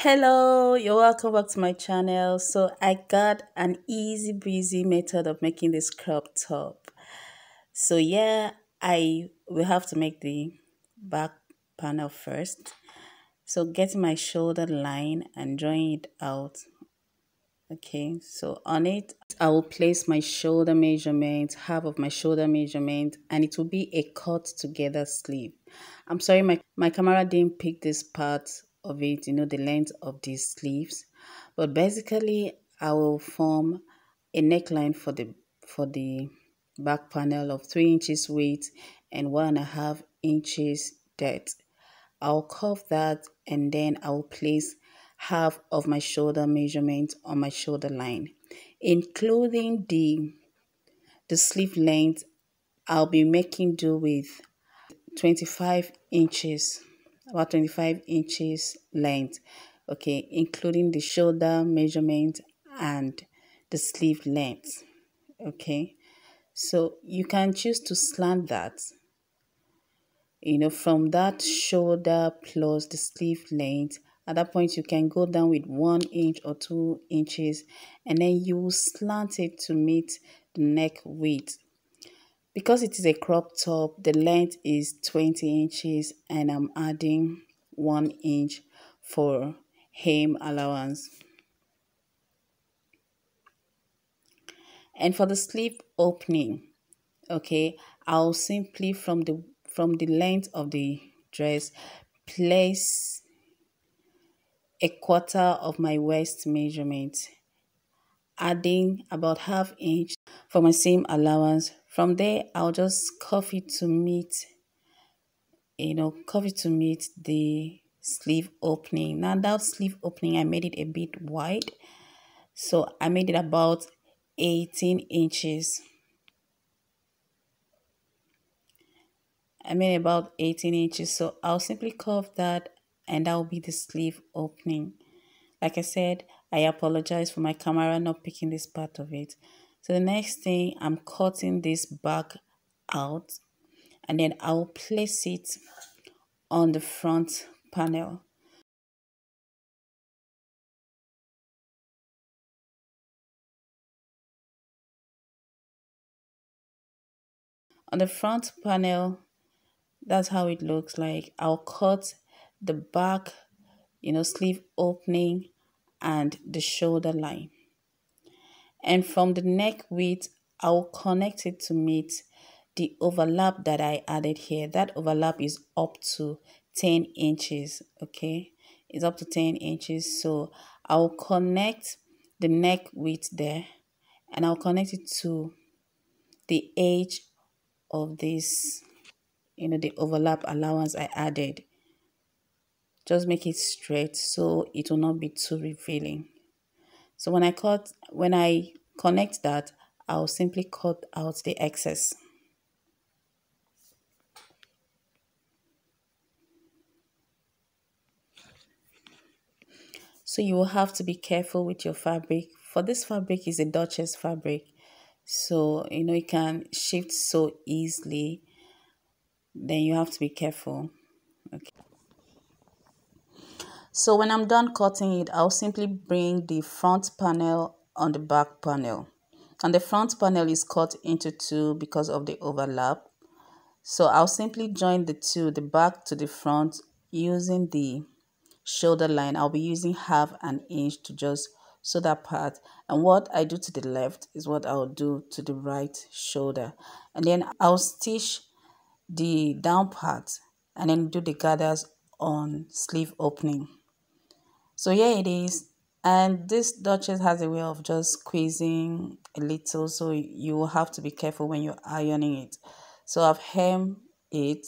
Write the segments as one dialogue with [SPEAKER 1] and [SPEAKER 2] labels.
[SPEAKER 1] Hello, you're welcome back to my channel. So I got an easy breezy method of making this crop top. So yeah, I will have to make the back panel first. So getting my shoulder line and drawing it out. Okay, so on it, I will place my shoulder measurement, half of my shoulder measurement, and it will be a cut together sleeve. I'm sorry, my camera didn't pick this part of it, the length of these sleeves. But basically, I will form a neckline for the back panel of 3 inches width and 1.5 inches depth. I'll curve that and then I'll place half of my shoulder measurement on my shoulder line. Including the sleeve length, I'll be making do with 25 inches, about 25 inches length, okay, including the shoulder measurement and the sleeve length, okay. So you can choose to slant that, from that shoulder plus the sleeve length. At that point, you can go down with 1 inch or 2 inches, and then you slant it to meet the neck width. Because it is a crop top, the length is 20 inches, and I'm adding 1 inch for hem allowance. And for the sleeve opening, okay, I'll simply from the length of the dress place a quarter of my waist measurement, adding about half inch for my seam allowance. From there, I'll just curve it to meet, the sleeve opening. Now that sleeve opening, I made it a bit wide, so I made it about 18 inches. I made about 18 inches, so I'll simply curve that, and that will be the sleeve opening. Like I said, I apologize for my camera not picking this part of it. So the next thing, I'm cutting this back out, and then I'll place it on the front panel. On the front panel, that's how it looks like. I'll cut the back, sleeve opening and the shoulder line. And from the neck width, I'll connect it to meet the overlap that I added here. That overlap is up to 10 inches, okay? It's up to 10 inches. So I'll connect the neck width there, and I'll connect it to the edge of this, the overlap allowance I added. Just make it straight so it will not be too revealing. So when I connect that, I'll simply cut out the excess. So you will have to be careful with your fabric. For this fabric is a Duchess fabric. So, it can shift so easily. Then you have to be careful. Okay. So when I'm done cutting it, I'll simply bring the front panel on the back panel. And the front panel is cut into two because of the overlap. So I'll simply join the two, the back to the front, using the shoulder line. I'll be using half an inch to just sew that part, and what I do to the left is what I'll do to the right shoulder, and then I'll stitch the down part and then do the gathers on sleeve opening. So here it is, and this Duchess has a way of just squeezing a little, so you will have to be careful when you're ironing it. So I've hemmed it.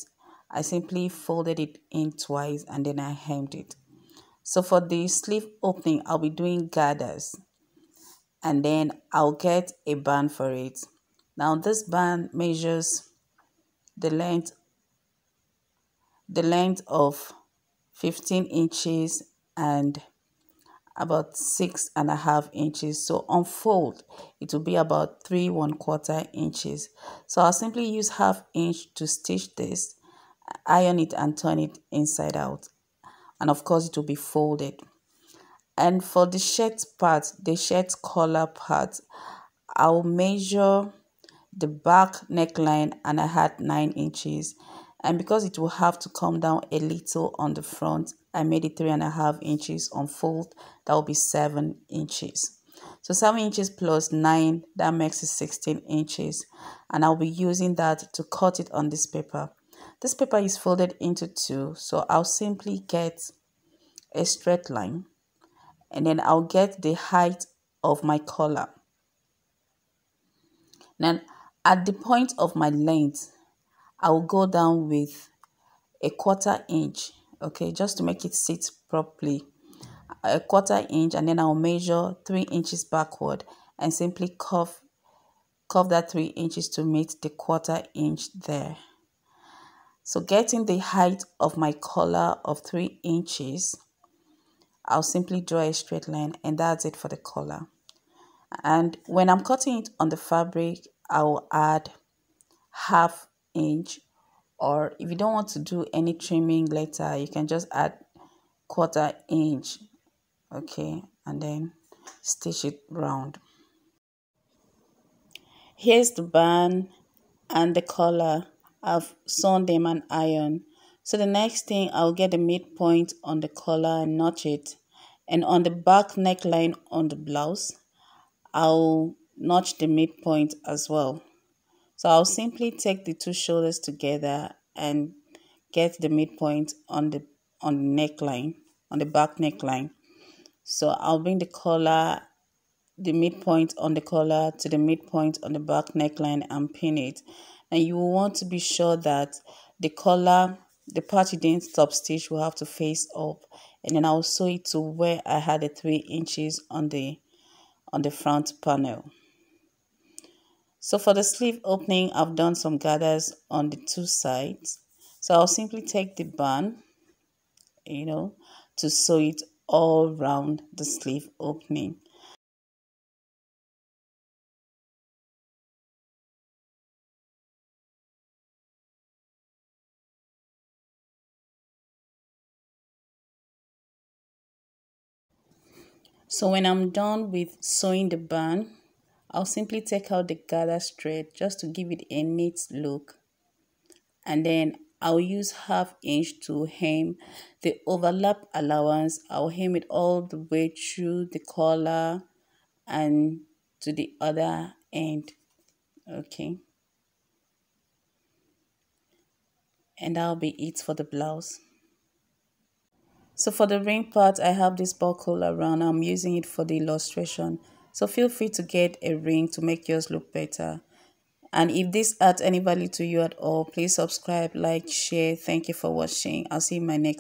[SPEAKER 1] I simply folded it in twice and then I hemmed it. So for the sleeve opening, I'll be doing gathers, and then I'll get a band for it. Now this band measures the length of 15 inches and about 6.5 inches. So on fold, it will be about 3 1/4 inches. So I'll simply use half inch to stitch this, iron it and turn it inside out, and of course it will be folded. And for the shirt part, the shirt collar part, I'll measure the back neckline and I had 9 inches. And because it will have to come down a little on the front, I made it 3.5 inches on fold. That will be 7 inches. So 7 inches plus 9, that makes it 16 inches. And I'll be using that to cut it on this paper. This paper is folded into two, so I'll simply get a straight line and then I'll get the height of my collar. Then at the point of my length, I will go down with a 1/4 inch, okay, just to make it sit properly. A 1/4 inch, and then I'll measure 3 inches backward and simply curve that 3 inches to meet the 1/4 inch there. So getting the height of my collar of 3 inches, I'll simply draw a straight line and that's it for the collar. And when I'm cutting it on the fabric, I'll add 1/2 inch, or if you don't want to do any trimming later, you can just add 1/4 inch, okay, and then stitch it round. Here's the band and the collar. I've sewn them and iron. So the next thing, I'll get the midpoint on the collar and notch it, and on the back neckline on the blouse, I'll notch the midpoint as well. So I'll simply take the two shoulders together and get the midpoint on the neckline, on the back neckline. So I'll bring the midpoint on the collar to the midpoint on the back neckline and pin it. And you will want to be sure that the collar, the part you didn't stop stitch, will have to face up. And then I'll sew it to where I had the 3 inches on the front panel. So for the sleeve opening, I've done some gathers on the two sides. So I'll simply take the band, to sew it all around the sleeve opening. So when I'm done with sewing the band, I'll simply take out the gather straight just to give it a neat look. And then I'll use 1/2 inch to hem the overlap allowance. I'll hem it all the way through the collar and to the other end, okay. And that'll be it for the blouse. So for the ring part, I have this buckle around. I'm using it for the illustration. So feel free to get a ring to make yours look better. And if this adds any value to you at all, please subscribe, like, share. Thank you for watching. I'll see you in my next